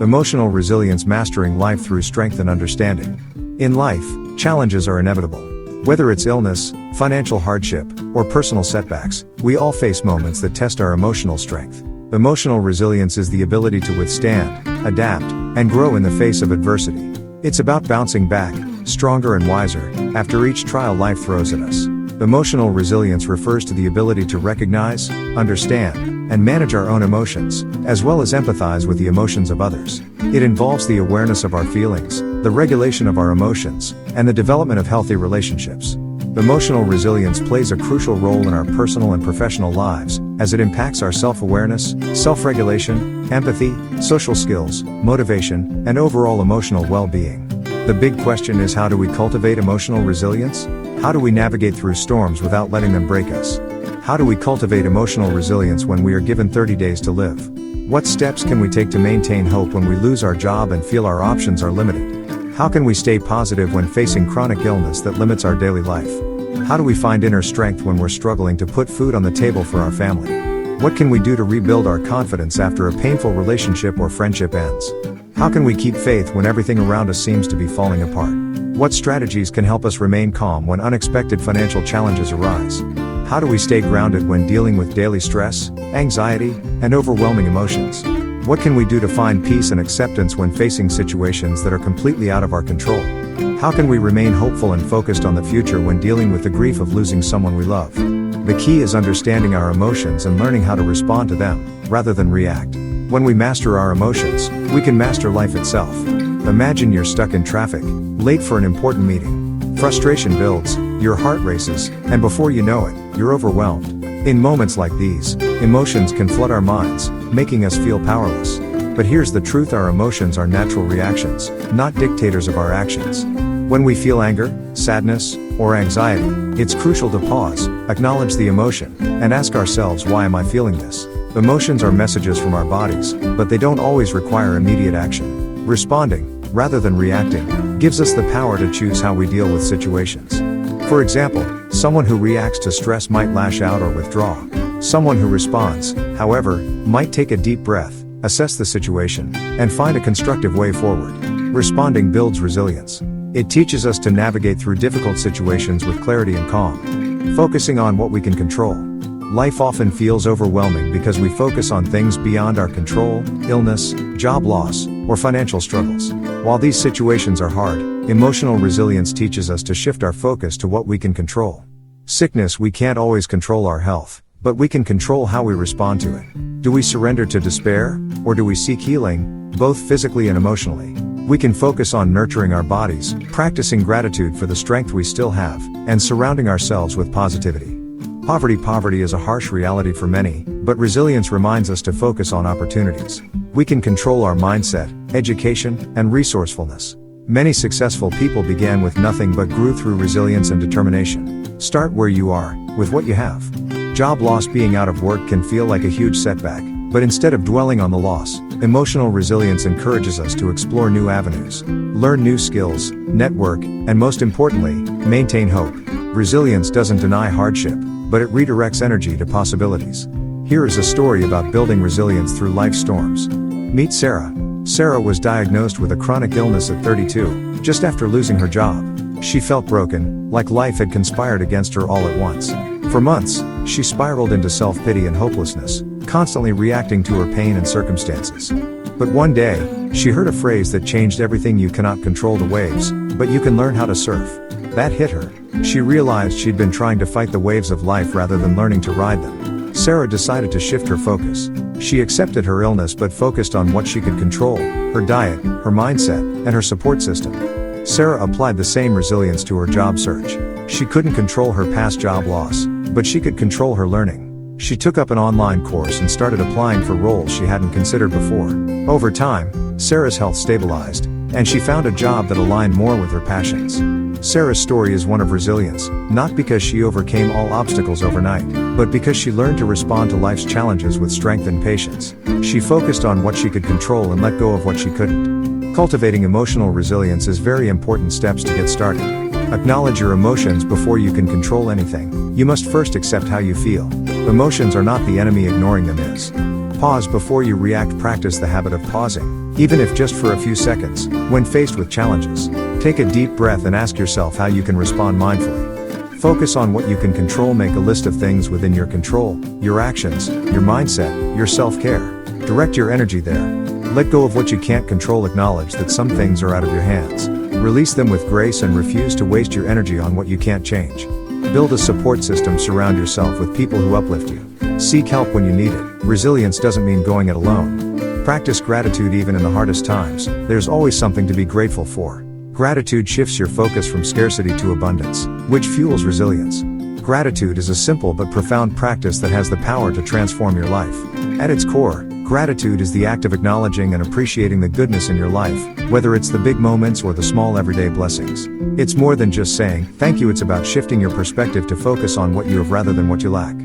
Emotional resilience, mastering life through strength and understanding. In life, challenges are inevitable. Whether it's illness, financial hardship, or personal setbacks, we all face moments that test our emotional strength. Emotional resilience is the ability to withstand, adapt, and grow in the face of adversity. It's about bouncing back, stronger and wiser, after each trial life throws at us. Emotional resilience refers to the ability to recognize, understand, and manage our own emotions, as well as empathize with the emotions of others. It involves the awareness of our feelings, the regulation of our emotions, and the development of healthy relationships. Emotional resilience plays a crucial role in our personal and professional lives, as it impacts our self-awareness, self-regulation, empathy, social skills, motivation, and overall emotional well-being. The big question is, how do we cultivate emotional resilience? How do we navigate through storms without letting them break us? How do we cultivate emotional resilience when we are given 30 days to live? What steps can we take to maintain hope when we lose our job and feel our options are limited? How can we stay positive when facing chronic illness that limits our daily life? How do we find inner strength when we're struggling to put food on the table for our family? What can we do to rebuild our confidence after a painful relationship or friendship ends? How can we keep faith when everything around us seems to be falling apart? What strategies can help us remain calm when unexpected financial challenges arise? How do we stay grounded when dealing with daily stress, anxiety, and overwhelming emotions? What can we do to find peace and acceptance when facing situations that are completely out of our control? How can we remain hopeful and focused on the future when dealing with the grief of losing someone we love? The key is understanding our emotions and learning how to respond to them, rather than react. When we master our emotions, we can master life itself. Imagine you're stuck in traffic, late for an important meeting. Frustration builds, your heart races, and before you know it, you're overwhelmed. In moments like these, emotions can flood our minds, making us feel powerless. But here's the truth: our emotions are natural reactions, not dictators of our actions. When we feel anger, sadness, or anxiety, it's crucial to pause, acknowledge the emotion, and ask ourselves, why am I feeling this? Emotions are messages from our bodies, but they don't always require immediate action. Responding, rather than reacting, gives us the power to choose how we deal with situations. For example, someone who reacts to stress might lash out or withdraw. Someone who responds, however, might take a deep breath, assess the situation, and find a constructive way forward. Responding builds resilience. It teaches us to navigate through difficult situations with clarity and calm. Focusing on what we can control. Life often feels overwhelming because we focus on things beyond our control: illness, job loss, or financial struggles. While these situations are hard, emotional resilience teaches us to shift our focus to what we can control. Sickness: we can't always control our health, but we can control how we respond to it. Do we surrender to despair, or do we seek healing, both physically and emotionally? We can focus on nurturing our bodies, practicing gratitude for the strength we still have, and surrounding ourselves with positivity. Poverty is a harsh reality for many, but resilience reminds us to focus on opportunities. We can control our mindset, education, and resourcefulness. Many successful people began with nothing but grew through resilience and determination. Start where you are, with what you have. Job loss: being out of work can feel like a huge setback, but instead of dwelling on the loss, emotional resilience encourages us to explore new avenues, learn new skills, network, and most importantly, maintain hope. Resilience doesn't deny hardship, but it redirects energy to possibilities. Here is a story about building resilience through life's storms. Meet Sarah. Sarah was diagnosed with a chronic illness at 32, just after losing her job. She felt broken, like life had conspired against her all at once. For months, she spiraled into self-pity and hopelessness, constantly reacting to her pain and circumstances. But one day, she heard a phrase that changed everything: you cannot control the waves, but you can learn how to surf. That hit her. She realized she'd been trying to fight the waves of life rather than learning to ride them. Sarah decided to shift her focus. She accepted her illness but focused on what she could control: her diet, her mindset, and her support system. Sarah applied the same resilience to her job search. She couldn't control her past job loss, but she could control her learning. She took up an online course and started applying for roles she hadn't considered before. Over time, Sarah's health stabilized, and she found a job that aligned more with her passions. Sarah's story is one of resilience, not because she overcame all obstacles overnight, but because she learned to respond to life's challenges with strength and patience. She focused on what she could control and let go of what she couldn't. Cultivating emotional resilience is very important steps to get started. Acknowledge your emotions before you can control anything. You must first accept how you feel. Emotions are not the enemy, ignoring them is. Pause before you react. Practice the habit of pausing, even if just for a few seconds, when faced with challenges. Take a deep breath and ask yourself how you can respond mindfully. Focus on what you can control. Make a list of things within your control, your actions, your mindset, your self-care. Direct your energy there. Let go of what you can't control. Acknowledge that some things are out of your hands. Release them with grace and refuse to waste your energy on what you can't change. Build a support system. Surround yourself with people who uplift you. Seek help when you need it. Resilience doesn't mean going it alone. Practice gratitude even in the hardest times. There's always something to be grateful for. Gratitude shifts your focus from scarcity to abundance, which fuels resilience. Gratitude is a simple but profound practice that has the power to transform your life. At its core, gratitude is the act of acknowledging and appreciating the goodness in your life, whether it's the big moments or the small everyday blessings. It's more than just saying thank you. It's about shifting your perspective to focus on what you have rather than what you lack.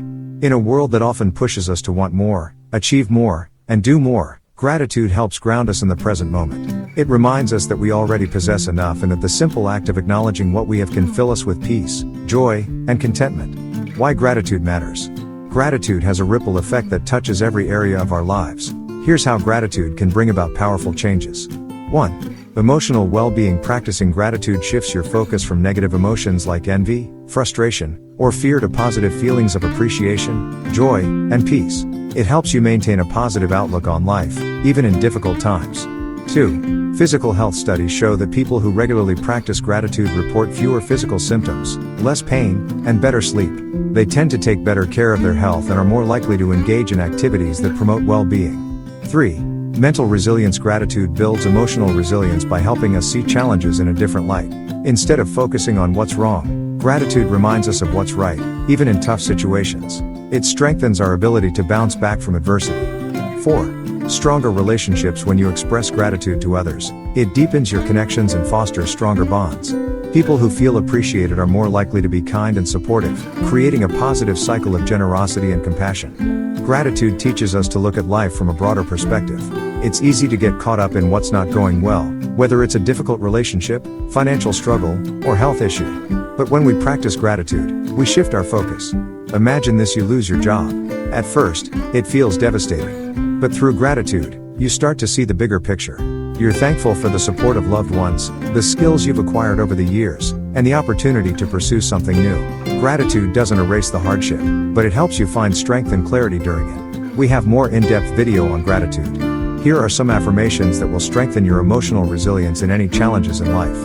In a world that often pushes us to want more, achieve more, and do more, gratitude helps ground us in the present moment. It reminds us that we already possess enough and that the simple act of acknowledging what we have can fill us with peace, joy, and contentment. Why gratitude matters. Gratitude has a ripple effect that touches every area of our lives. Here's how gratitude can bring about powerful changes. 1. Emotional well-being. Practicing gratitude shifts your focus from negative emotions like envy, frustration, or fear to positive feelings of appreciation, joy, and peace. It helps you maintain a positive outlook on life, even in difficult times. 2. Physical health. Studies show that people who regularly practice gratitude report fewer physical symptoms, less pain, and better sleep. They tend to take better care of their health and are more likely to engage in activities that promote well-being. 3. Mental resilience. Gratitude builds emotional resilience by helping us see challenges in a different light. Instead of focusing on what's wrong, gratitude reminds us of what's right, even in tough situations. It strengthens our ability to bounce back from adversity. 4. Stronger relationships. When you express gratitude to others, it deepens your connections and fosters stronger bonds. People who feel appreciated are more likely to be kind and supportive, creating a positive cycle of generosity and compassion. Gratitude teaches us to look at life from a broader perspective. It's easy to get caught up in what's not going well, whether it's a difficult relationship, financial struggle, or health issue. But when we practice gratitude, we shift our focus. Imagine this: you lose your job. At first, it feels devastating. But through gratitude, you start to see the bigger picture. You're thankful for the support of loved ones, the skills you've acquired over the years, and the opportunity to pursue something new. Gratitude doesn't erase the hardship, but it helps you find strength and clarity during it. We have more in-depth video on gratitude. Here are some affirmations that will strengthen your emotional resilience in any challenges in life.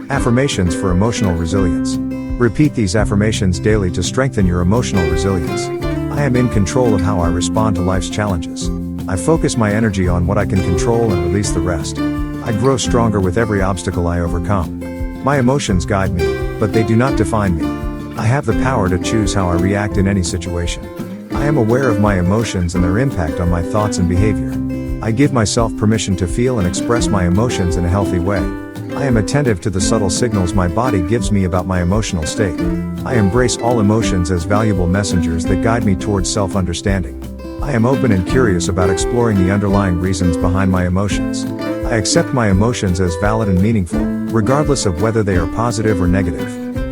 Affirmations for emotional resilience. Repeat these affirmations daily to strengthen your emotional resilience. I am in control of how I respond to life's challenges. I focus my energy on what I can control and release the rest. I grow stronger with every obstacle I overcome. My emotions guide me, but they do not define me. I have the power to choose how I react in any situation. I am aware of my emotions and their impact on my thoughts and behavior. I give myself permission to feel and express my emotions in a healthy way. I am attentive to the subtle signals my body gives me about my emotional state. I embrace all emotions as valuable messengers that guide me towards self-understanding. I am open and curious about exploring the underlying reasons behind my emotions. I accept my emotions as valid and meaningful, regardless of whether they are positive or negative.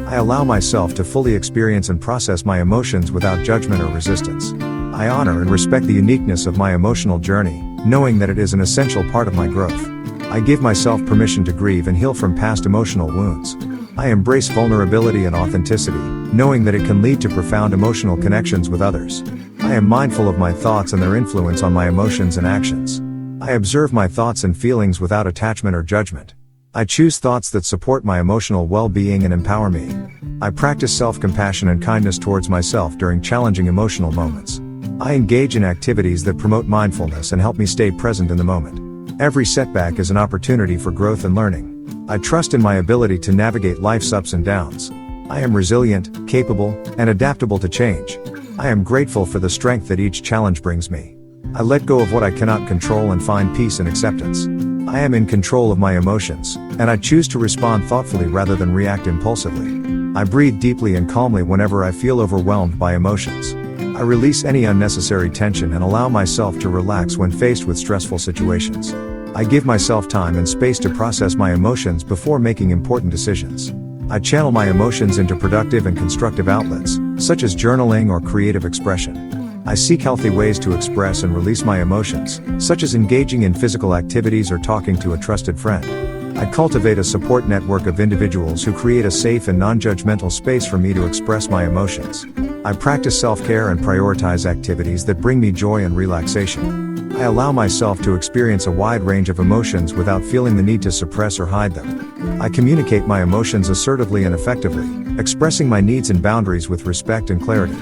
I allow myself to fully experience and process my emotions without judgment or resistance. I honor and respect the uniqueness of my emotional journey, knowing that it is an essential part of my growth. I give myself permission to grieve and heal from past emotional wounds. I embrace vulnerability and authenticity, knowing that it can lead to profound emotional connections with others. I am mindful of my thoughts and their influence on my emotions and actions. I observe my thoughts and feelings without attachment or judgment. I choose thoughts that support my emotional well-being and empower me. I practice self-compassion and kindness towards myself during challenging emotional moments. I engage in activities that promote mindfulness and help me stay present in the moment. Every setback is an opportunity for growth and learning. I trust in my ability to navigate life's ups and downs. I am resilient, capable, and adaptable to change. I am grateful for the strength that each challenge brings me. I let go of what I cannot control and find peace and acceptance. I am in control of my emotions, and I choose to respond thoughtfully rather than react impulsively. I breathe deeply and calmly whenever I feel overwhelmed by emotions. I release any unnecessary tension and allow myself to relax when faced with stressful situations. I give myself time and space to process my emotions before making important decisions. I channel my emotions into productive and constructive outlets, such as journaling or creative expression. I seek healthy ways to express and release my emotions, such as engaging in physical activities or talking to a trusted friend. I cultivate a support network of individuals who create a safe and non-judgmental space for me to express my emotions. I practice self-care and prioritize activities that bring me joy and relaxation. I allow myself to experience a wide range of emotions without feeling the need to suppress or hide them. I communicate my emotions assertively and effectively, expressing my needs and boundaries with respect and clarity.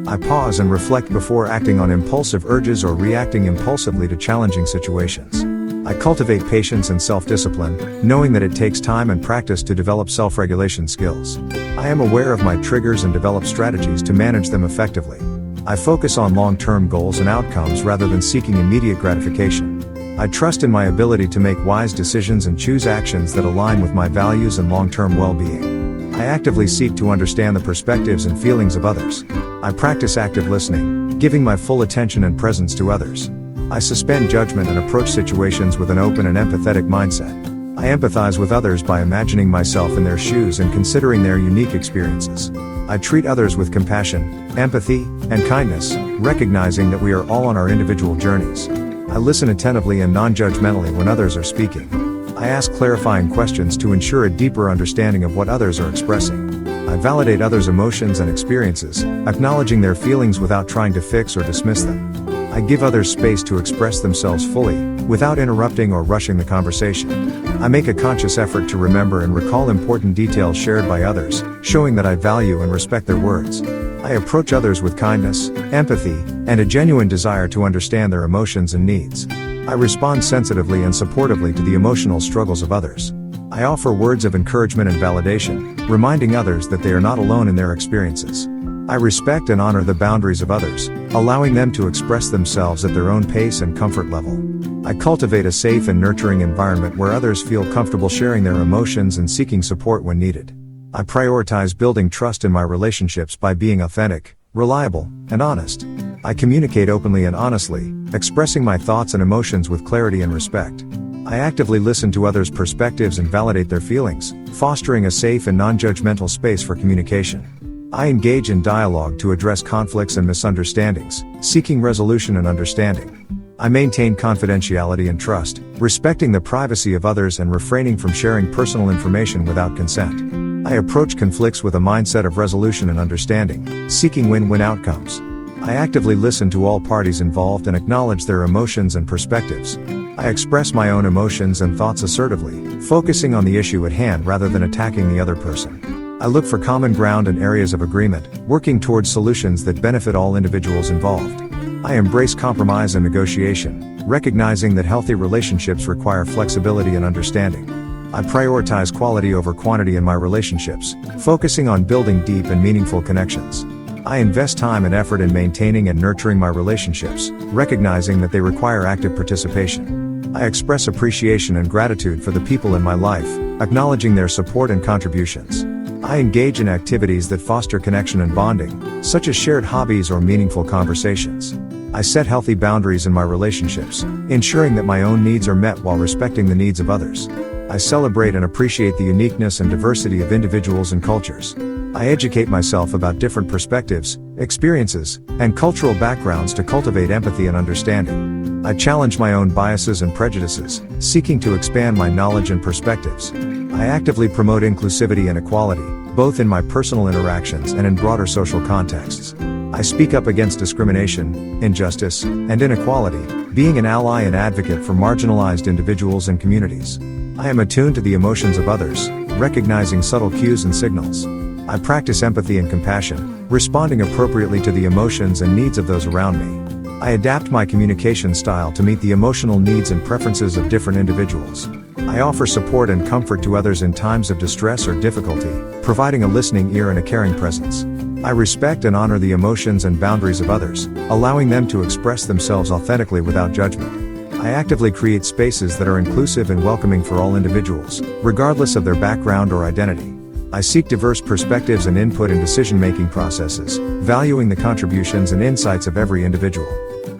I pause and reflect before acting on impulsive urges or reacting impulsively to challenging situations. I cultivate patience and self-discipline, knowing that it takes time and practice to develop self-regulation skills. I am aware of my triggers and develop strategies to manage them effectively. I focus on long-term goals and outcomes rather than seeking immediate gratification. I trust in my ability to make wise decisions and choose actions that align with my values and long-term well-being. I actively seek to understand the perspectives and feelings of others. I practice active listening, giving my full attention and presence to others. I suspend judgment and approach situations with an open and empathetic mindset. I empathize with others by imagining myself in their shoes and considering their unique experiences. I treat others with compassion, empathy, and kindness, recognizing that we are all on our individual journeys. I listen attentively and non-judgmentally when others are speaking. I ask clarifying questions to ensure a deeper understanding of what others are expressing. I validate others' emotions and experiences, acknowledging their feelings without trying to fix or dismiss them. I give others space to express themselves fully, without interrupting or rushing the conversation. I make a conscious effort to remember and recall important details shared by others, showing that I value and respect their words. I approach others with kindness, empathy, and a genuine desire to understand their emotions and needs. I respond sensitively and supportively to the emotional struggles of others. I offer words of encouragement and validation, reminding others that they are not alone in their experiences. I respect and honor the boundaries of others, allowing them to express themselves at their own pace and comfort level. I cultivate a safe and nurturing environment where others feel comfortable sharing their emotions and seeking support when needed. I prioritize building trust in my relationships by being authentic, reliable, and honest. I communicate openly and honestly, expressing my thoughts and emotions with clarity and respect. I actively listen to others' perspectives and validate their feelings, fostering a safe and non-judgmental space for communication. I engage in dialogue to address conflicts and misunderstandings, seeking resolution and understanding. I maintain confidentiality and trust, respecting the privacy of others and refraining from sharing personal information without consent. I approach conflicts with a mindset of resolution and understanding, seeking win-win outcomes. I actively listen to all parties involved and acknowledge their emotions and perspectives. I express my own emotions and thoughts assertively, focusing on the issue at hand rather than attacking the other person. I look for common ground and areas of agreement, working towards solutions that benefit all individuals involved. I embrace compromise and negotiation, recognizing that healthy relationships require flexibility and understanding. I prioritize quality over quantity in my relationships, focusing on building deep and meaningful connections. I invest time and effort in maintaining and nurturing my relationships, recognizing that they require active participation. I express appreciation and gratitude for the people in my life, acknowledging their support and contributions. I engage in activities that foster connection and bonding, such as shared hobbies or meaningful conversations. I set healthy boundaries in my relationships, ensuring that my own needs are met while respecting the needs of others. I celebrate and appreciate the uniqueness and diversity of individuals and cultures. I educate myself about different perspectives, experiences, and cultural backgrounds to cultivate empathy and understanding. I challenge my own biases and prejudices, seeking to expand my knowledge and perspectives. I actively promote inclusivity and equality, both in my personal interactions and in broader social contexts. I speak up against discrimination, injustice, and inequality, being an ally and advocate for marginalized individuals and communities. I am attuned to the emotions of others, recognizing subtle cues and signals. I practice empathy and compassion, responding appropriately to the emotions and needs of those around me. I adapt my communication style to meet the emotional needs and preferences of different individuals. I offer support and comfort to others in times of distress or difficulty, providing a listening ear and a caring presence. I respect and honor the emotions and boundaries of others, allowing them to express themselves authentically without judgment. I actively create spaces that are inclusive and welcoming for all individuals, regardless of their background or identity. I seek diverse perspectives and input in decision-making processes, valuing the contributions and insights of every individual.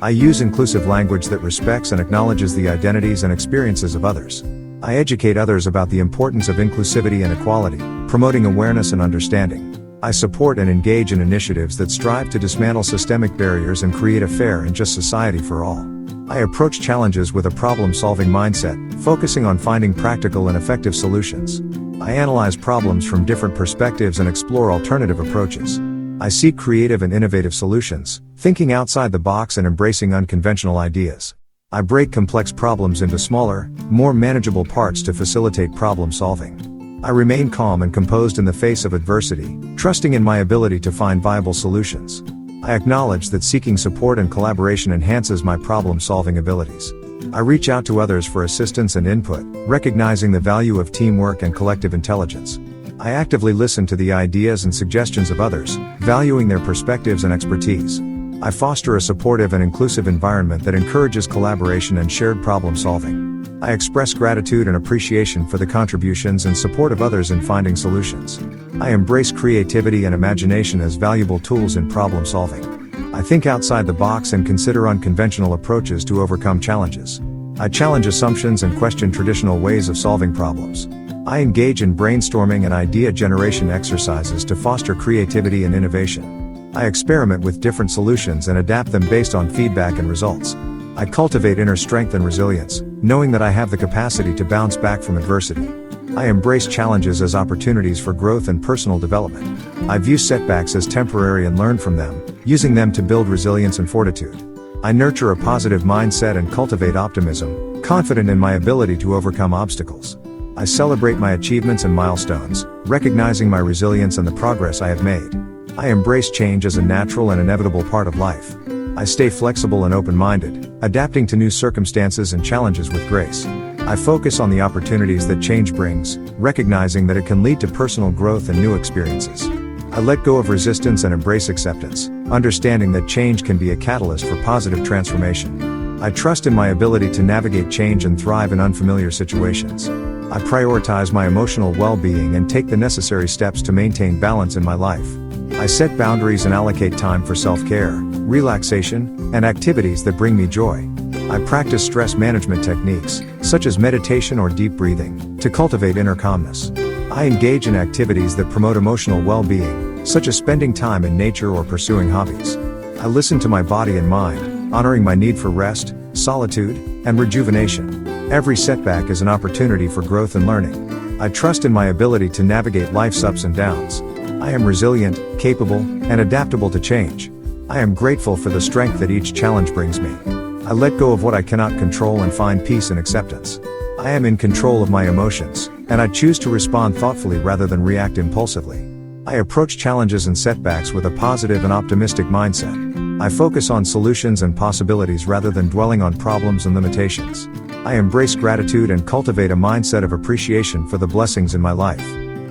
I use inclusive language that respects and acknowledges the identities and experiences of others. I educate others about the importance of inclusivity and equality, promoting awareness and understanding. I support and engage in initiatives that strive to dismantle systemic barriers and create a fair and just society for all. I approach challenges with a problem-solving mindset, focusing on finding practical and effective solutions. I analyze problems from different perspectives and explore alternative approaches. I seek creative and innovative solutions, thinking outside the box and embracing unconventional ideas. I break complex problems into smaller, more manageable parts to facilitate problem solving. I remain calm and composed in the face of adversity, trusting in my ability to find viable solutions. I acknowledge that seeking support and collaboration enhances my problem-solving abilities. I reach out to others for assistance and input, recognizing the value of teamwork and collective intelligence. I actively listen to the ideas and suggestions of others, valuing their perspectives and expertise. I foster a supportive and inclusive environment that encourages collaboration and shared problem-solving. I express gratitude and appreciation for the contributions and support of others in finding solutions. I embrace creativity and imagination as valuable tools in problem solving. I think outside the box and consider unconventional approaches to overcome challenges. I challenge assumptions and question traditional ways of solving problems. I engage in brainstorming and idea generation exercises to foster creativity and innovation. I experiment with different solutions and adapt them based on feedback and results. I cultivate inner strength and resilience, knowing that I have the capacity to bounce back from adversity. I embrace challenges as opportunities for growth and personal development. I view setbacks as temporary and learn from them, using them to build resilience and fortitude. I nurture a positive mindset and cultivate optimism, confident in my ability to overcome obstacles. I celebrate my achievements and milestones, recognizing my resilience and the progress I have made. I embrace change as a natural and inevitable part of life. I stay flexible and open-minded, adapting to new circumstances and challenges with grace. I focus on the opportunities that change brings, recognizing that it can lead to personal growth and new experiences. I let go of resistance and embrace acceptance, understanding that change can be a catalyst for positive transformation. I trust in my ability to navigate change and thrive in unfamiliar situations. I prioritize my emotional well-being and take the necessary steps to maintain balance in my life. I set boundaries and allocate time for self-care, relaxation, and activities that bring me joy. I practice stress management techniques, such as meditation or deep breathing, to cultivate inner calmness. I engage in activities that promote emotional well-being, such as spending time in nature or pursuing hobbies. I listen to my body and mind, honoring my need for rest, solitude, and rejuvenation. Every setback is an opportunity for growth and learning. I trust in my ability to navigate life's ups and downs. I am resilient, capable, and adaptable to change. I am grateful for the strength that each challenge brings me. I let go of what I cannot control and find peace and acceptance. I am in control of my emotions, and I choose to respond thoughtfully rather than react impulsively. I approach challenges and setbacks with a positive and optimistic mindset. I focus on solutions and possibilities rather than dwelling on problems and limitations. I embrace gratitude and cultivate a mindset of appreciation for the blessings in my life.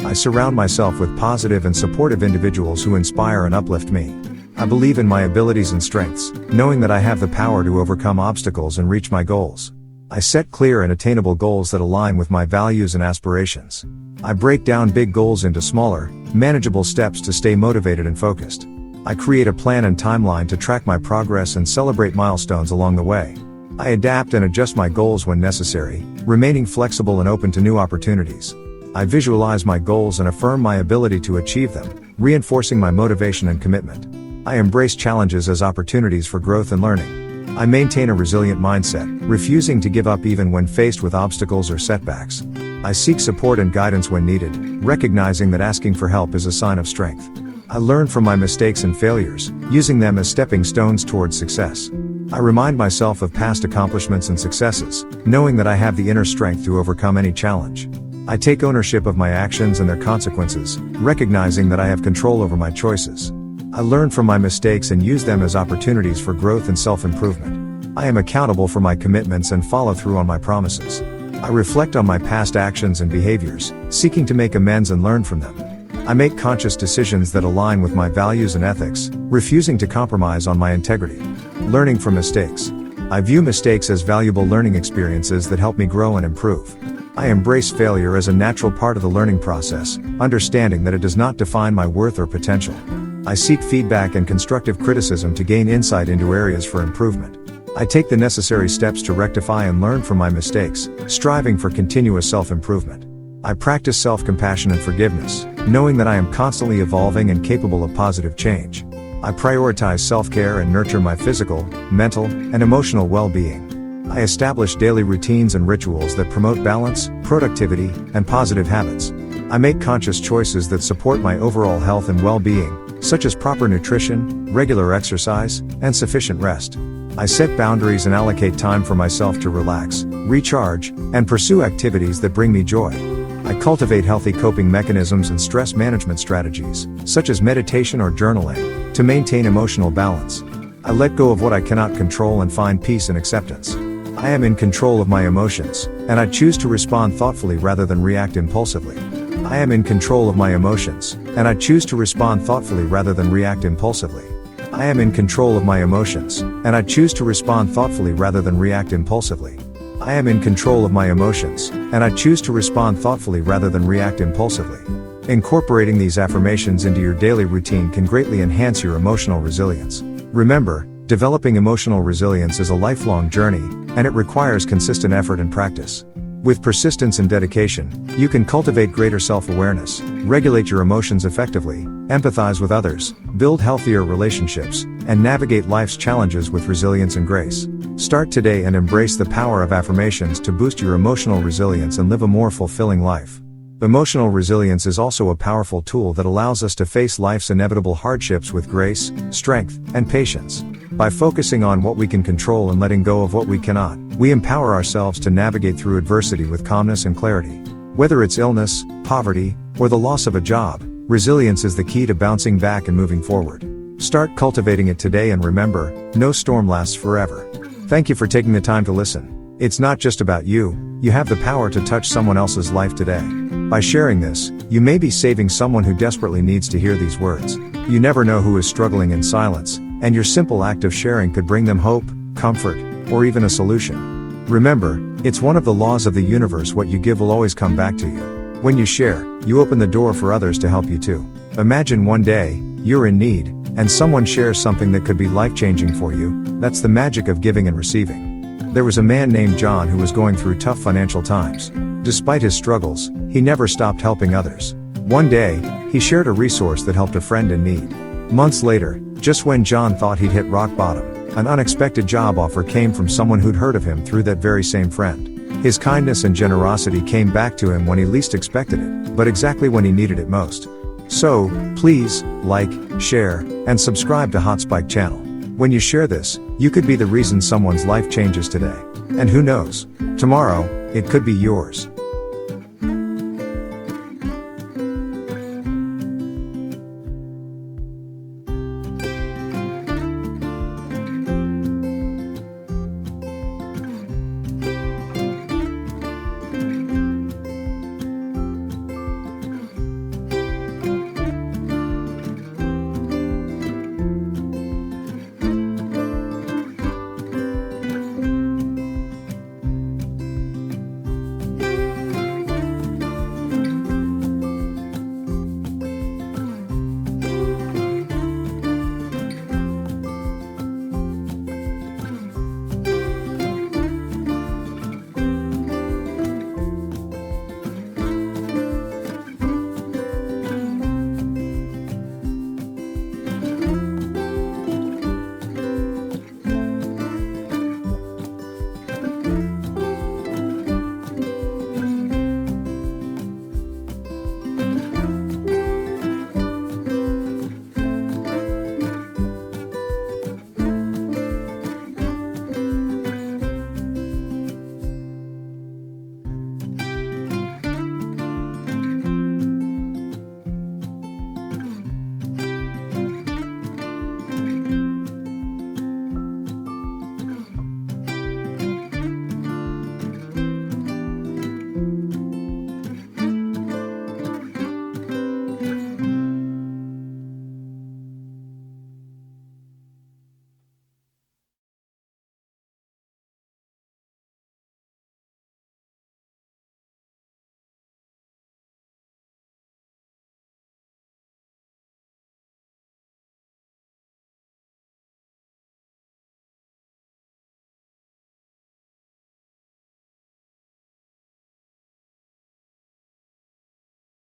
I surround myself with positive and supportive individuals who inspire and uplift me. I believe in my abilities and strengths, knowing that I have the power to overcome obstacles and reach my goals. I set clear and attainable goals that align with my values and aspirations. I break down big goals into smaller, manageable steps to stay motivated and focused. I create a plan and timeline to track my progress and celebrate milestones along the way. I adapt and adjust my goals when necessary, remaining flexible and open to new opportunities. I visualize my goals and affirm my ability to achieve them, reinforcing my motivation and commitment. I embrace challenges as opportunities for growth and learning. I maintain a resilient mindset, refusing to give up even when faced with obstacles or setbacks. I seek support and guidance when needed, recognizing that asking for help is a sign of strength. I learn from my mistakes and failures, using them as stepping stones towards success. I remind myself of past accomplishments and successes, knowing that I have the inner strength to overcome any challenge. I take ownership of my actions and their consequences, recognizing that I have control over my choices. I learn from my mistakes and use them as opportunities for growth and self-improvement. I am accountable for my commitments and follow through on my promises. I reflect on my past actions and behaviors, seeking to make amends and learn from them. I make conscious decisions that align with my values and ethics, refusing to compromise on my integrity. Learning from mistakes. I view mistakes as valuable learning experiences that help me grow and improve. I embrace failure as a natural part of the learning process, understanding that it does not define my worth or potential. I seek feedback and constructive criticism to gain insight into areas for improvement. I take the necessary steps to rectify and learn from my mistakes, striving for continuous self-improvement. I practice self-compassion and forgiveness, knowing that I am constantly evolving and capable of positive change. I prioritize self-care and nurture my physical, mental, and emotional well-being. I establish daily routines and rituals that promote balance, productivity, and positive habits. I make conscious choices that support my overall health and well-being, such as proper nutrition, regular exercise, and sufficient rest. I set boundaries and allocate time for myself to relax, recharge, and pursue activities that bring me joy. I cultivate healthy coping mechanisms and stress management strategies, such as meditation or journaling, to maintain emotional balance. I let go of what I cannot control and find peace and acceptance. I am in control of my emotions, and I choose to respond thoughtfully rather than react impulsively. I am in control of my emotions, and I choose to respond thoughtfully rather than react impulsively. I am in control of my emotions, and I choose to respond thoughtfully rather than react impulsively. I am in control of my emotions, and I choose to respond thoughtfully rather than react impulsively. Incorporating these affirmations into your daily routine can greatly enhance your emotional resilience. Remember, developing emotional resilience is a lifelong journey, and it requires consistent effort and practice. With persistence and dedication, you can cultivate greater self-awareness, regulate your emotions effectively, empathize with others, build healthier relationships, and navigate life's challenges with resilience and grace. Start today and embrace the power of affirmations to boost your emotional resilience and live a more fulfilling life. Emotional resilience is also a powerful tool that allows us to face life's inevitable hardships with grace, strength, and patience. By focusing on what we can control and letting go of what we cannot, we empower ourselves to navigate through adversity with calmness and clarity. Whether it's illness, poverty, or the loss of a job, resilience is the key to bouncing back and moving forward. Start cultivating it today, and remember, no storm lasts forever. Thank you for taking the time to listen. It's not just about you, you have the power to touch someone else's life today. By sharing this, you may be saving someone who desperately needs to hear these words. You never know who is struggling in silence, and your simple act of sharing could bring them hope, comfort, or even a solution. Remember, it's one of the laws of the universe: what you give will always come back to you. When you share, you open the door for others to help you too. Imagine one day, you're in need, and someone shares something that could be life-changing for you. That's the magic of giving and receiving. There was a man named John who was going through tough financial times. Despite his struggles, he never stopped helping others. One day, he shared a resource that helped a friend in need. Months later, just when John thought he'd hit rock bottom, an unexpected job offer came from someone who'd heard of him through that very same friend. His kindness and generosity came back to him when he least expected it, but exactly when he needed it most. So, please, like, share, and subscribe to Hot Spike channel. When you share this, you could be the reason someone's life changes today. And who knows? Tomorrow, it could be yours.